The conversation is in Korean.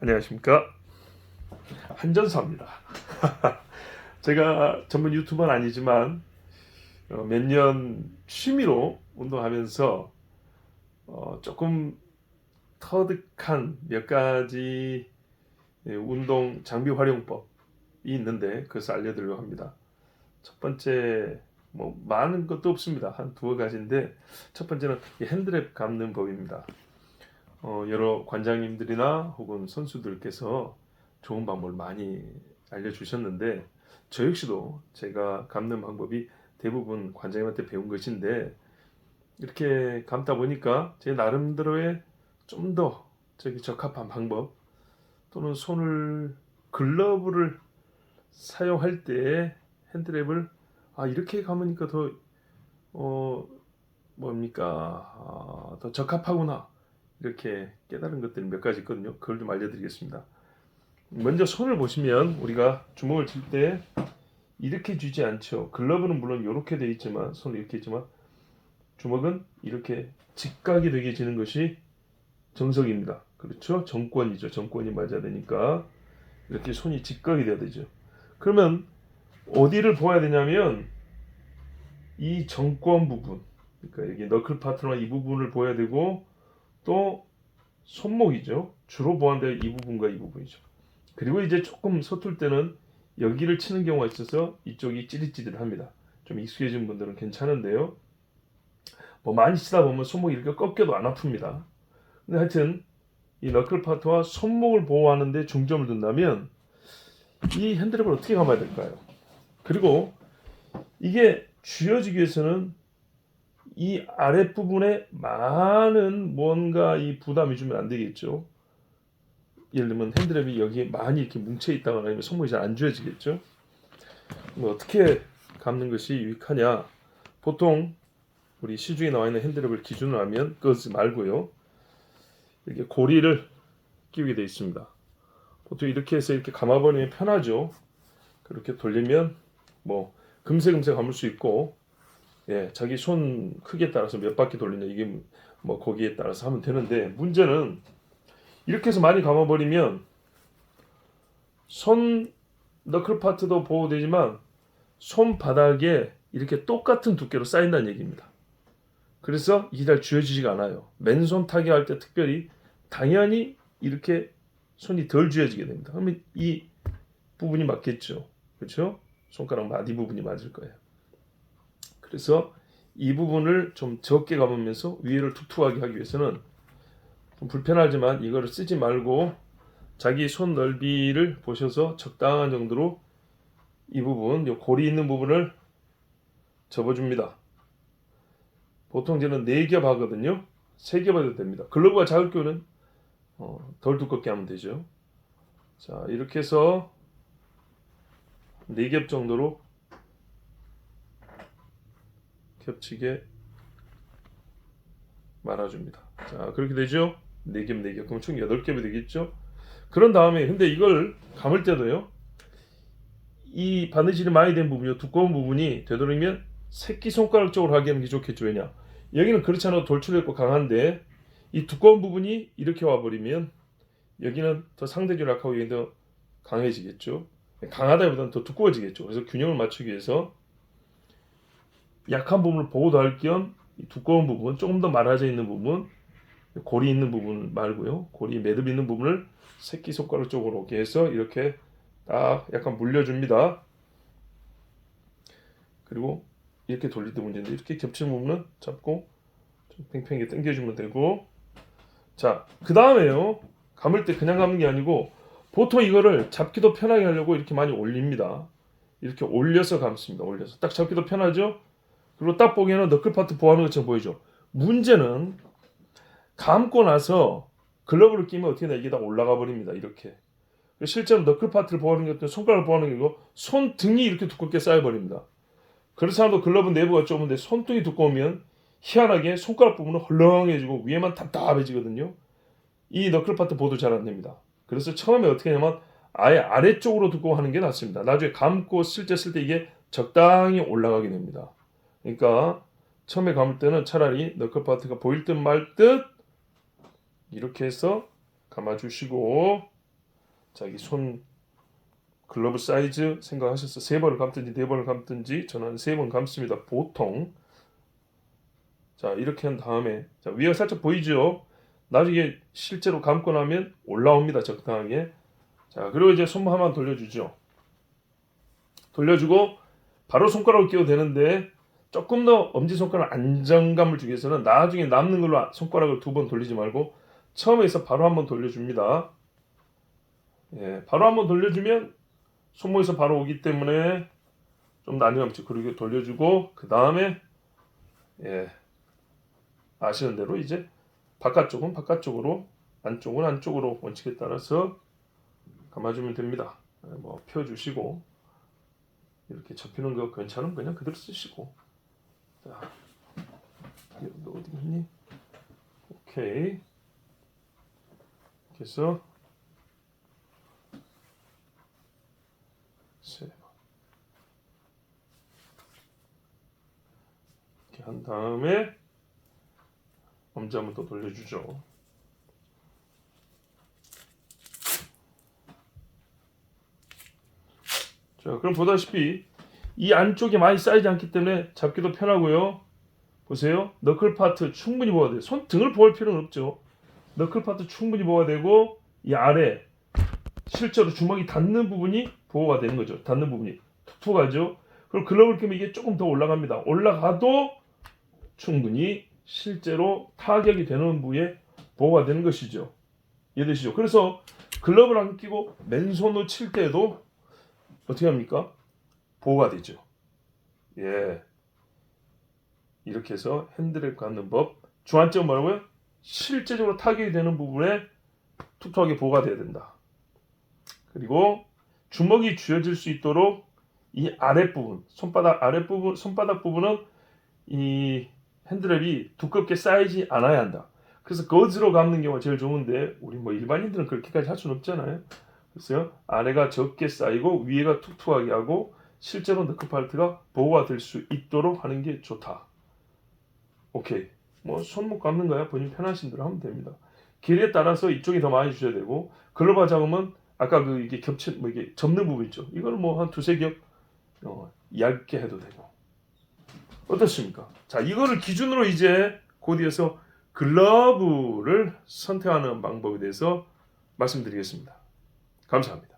안녕하십니까, 한전사입니다. 제가 전문 유튜버는 아니지만 몇 년 취미로 운동하면서 조금 터득한 몇 가지 운동 장비 활용법이 있는데 그것을 알려드리려고 합니다. 첫 번째, 뭐 많은 것도 없습니다. 한 두어 가지인데, 첫 번째는 이 핸드랩 감는 법입니다. 여러 관장님들이나 혹은 선수들께서 좋은 방법을 많이 알려주셨는데, 저 역시도 제가 감는 방법이 대부분 관장님한테 배운 것인데, 이렇게 감다 보니까 제 나름대로의 좀 더 적합한 방법, 또는 손을 글러브를 사용할 때 핸드랩을 이렇게 감으니까 더 더 적합하구나, 이렇게 깨달은 것들이 몇 가지 있거든요. 그걸 좀 알려드리겠습니다. 먼저 손을 보시면, 우리가 주먹을 칠 때 이렇게 쥐지 않죠. 글러브는 물론 이렇게 되어 있지만, 손은 이렇게 있지만, 주먹은 이렇게 직각이 되게 쥐는 것이 정석입니다. 그렇죠? 정권이죠. 정권이 맞아야 되니까 이렇게 손이 직각이 돼야 되죠. 그러면 어디를 보아야 되냐면, 이 정권 부분, 그러니까 여기 너클 파트너 이 부분을 보아야 되고, 또 손목이죠. 주로 보완될 이 부분과 이 부분이죠. 그리고 이제 조금 서툴 때는 여기를 치는 경우가 있어서 이쪽이 찌릿찌릿합니다. 좀 익숙해진 분들은 괜찮은데요. 뭐 많이 치다 보면 손목이 이렇게 꺾여도 안 아픕니다. 근데 하여튼 이 너클 파트와 손목을 보호하는 데 중점을 둔다면, 이 핸드랩을 어떻게 감아야 될까요? 그리고 이게 쥐어지기 위해서는 이 아랫부분에 많은 뭔가 이 부담이 주면 안 되겠죠. 예를 들면 핸드랩이 여기에 많이 이렇게 뭉쳐 있다거나 아니면 손목이 잘 안 쥐어지겠죠. 뭐 어떻게 감는 것이 유익하냐? 보통 우리 시중에 나와 있는 핸드랩을 기준으로 하면 그것 말고요, 이렇게 고리를 끼우게 되어 있습니다. 보통 이렇게 해서 이렇게 감아버리면 편하죠. 그렇게 돌리면 뭐 금세 감을 수 있고, 자기 손 크기에 따라서 몇 바퀴 돌리냐, 이게 뭐 거기에 따라서 하면 되는데, 문제는 이렇게 해서 많이 감아버리면 손 너클 파트도 보호되지만 손바닥에 이렇게 똑같은 두께로 쌓인다는 얘기입니다. 그래서 이게 잘 쥐어지지가 않아요. 맨손 타격할 때 특별히 당연히 이렇게 손이 덜 쥐어지게 됩니다. 그러면 이 부분이 맞겠죠. 그렇죠? 손가락 마디 부분이 맞을 거예요. 그래서 이 부분을 좀 적게 감으면서 위에를 툭툭하게 하기 위해서는, 좀 불편하지만 이거를 쓰지 말고 자기 손 넓이를 보셔서 적당한 정도로 이 부분, 이 고리 있는 부분을 접어줍니다. 보통 저는 4겹 하거든요. 3겹 해도 됩니다. 글러브가 작을 경우는 덜 두껍게 하면 되죠. 자, 이렇게 해서 4겹 정도로 겹치게 말아줍니다. 자, 그렇게 되죠. 4겹. 그럼 총 8겹이 되겠죠. 그런 다음에, 근데 이걸 감을 때도요, 이 바느질이 많이 된 부분이요, 두꺼운 부분이 되도록이면 새끼손가락 쪽으로 하게 하는 게 좋겠죠. 왜냐? 여기는 그렇지 않아도 돌출했고 강한데, 이 두꺼운 부분이 이렇게 와버리면 여기는 더 상대적으로 약하고 여기는 더 강해지겠죠. 강하다기보다는 더 두꺼워지겠죠. 그래서 균형을 맞추기 위해서 약한 부분을 보호도 할 겸 두꺼운 부분, 조금 더 말아져 있는 부분, 고리 있는 부분 말고요, 고리 매듭 있는 부분을 새끼손가락 쪽으로 이렇게 해서 이렇게 딱 약간 물려줍니다. 그리고 이렇게 돌릴 때 문제인데, 이렇게 겹치는 부분은 잡고 좀 팽팽하게 당겨주면 되고, 자, 그 다음에요, 감을 때 그냥 감는 게 아니고, 보통 이거를 잡기도 편하게 하려고 이렇게 많이 올립니다. 이렇게 올려서 감습니다. 올려서 딱 잡기도 편하죠. 그리고 딱 보기에는 너클 파트 보호하는 것처럼 보이죠. 문제는 감고 나서 글러브를 끼면 어떻게 되나, 이게 다 올라가 버립니다. 이렇게. 실제로 너클 파트를 보호하는 것도 손가락을 보호하는 게 아니고 손등이 이렇게 두껍게 쌓여버립니다. 그래서 사람도 글러브 내부가 좁은데 손등이 두꺼우면 희한하게 손가락 부분은 헐렁해지고 위에만 답답해지거든요. 이 너클 파트 보도 잘 안 됩니다. 그래서 처음에 어떻게 하냐면 아예 아래쪽으로 두고 하는 게 낫습니다. 나중에 감고 쓸 때 이게 적당히 올라가게 됩니다. 그러니까 처음에 감을 때는 차라리 너클 파트가 보일 듯 말 듯 이렇게 해서 감아주시고, 자기 손 글러브 사이즈 생각하셔서 3번을 감든지 4번을 감든지 저는 3번 감습니다. 보통. 자, 이렇게 한 다음에 자, 위가 살짝 보이죠? 나중에 실제로 감고 나면 올라옵니다. 적당하게. 자, 그리고 이제 손목 한번 돌려주죠. 돌려주고 바로 손가락을 끼워도 되는데 조금 더 엄지손가락 안정감을 주기 위해서는 나중에 남는 걸로 손가락을 2번 돌리지 말고 처음에서 바로 한번 돌려줍니다. 예, 바로 한번 돌려주면 손목에서 바로 오기 때문에 좀 더 안정감 있죠. 그리고 돌려주고 그 다음에 예, 아시는 대로 이제 바깥쪽은 바깥쪽으로 안쪽은 안쪽으로 원칙에 따라서 감아주면 됩니다. 뭐 펴주시고 이렇게 접히는 거 괜찮으면 그냥 그대로 쓰시고 자, 너 어디 갔니? 오케이 이렇게 해서 3번 이렇게 한 다음에 엄지 한번 더 돌려주죠. 자, 그럼 보다시피 이 안쪽에 많이 쌓이지 않기 때문에 잡기도 편하고요. 보세요. 너클 파트 충분히 보호가 돼요. 손등을 보호할 필요는 없죠. 너클 파트 충분히 보호가 되고 이 아래 실제로 주먹이 닿는 부분이 보호가 되는 거죠. 닿는 부분이 툭툭 하죠. 그럼 글러브를 끼면 이게 조금 더 올라갑니다. 올라가도 충분히 실제로 타격이 되는 부위에 보호가 되는 것이죠. 이해되시죠? 그래서 글러브를 안 끼고 맨손으로 칠 때에도 어떻게 합니까? 보호가 되죠. 예. 이렇게 해서 핸들을 갖는 법. 주안점은 뭐라고요? 실제적으로 타격이 되는 부분에 툭툭하게 보호가 돼야 된다. 그리고 주먹이 쥐어질 수 있도록 이 아랫부분, 손바닥 아랫부분, 손바닥 부분은 이 핸드랩이 두껍게 쌓이지 않아야 한다. 그래서 거즈로 감는 경우가 제일 좋은데 우리 뭐 일반인들은 그렇게까지 할 수는 없잖아요. 그래서 아래가 적게 쌓이고 위에가 툭툭하게 하고 실제로 너클파트가 보호가 될 수 있도록 하는 게 좋다. 오케이. 뭐 손목 감는 거야 본인 편하신 대로 하면 됩니다. 길에 따라서 이쪽이 더 많이 주셔야 되고 글러브 작업은 아까 그 이게 겹친 뭐 이게 접는 부분 있죠. 이거는 뭐 한 2-3겹 얇게 해도 되고. 어떻습니까? 자, 이거를 기준으로 이제 곧이어서 글러브를 선택하는 방법에 대해서 말씀드리겠습니다. 감사합니다.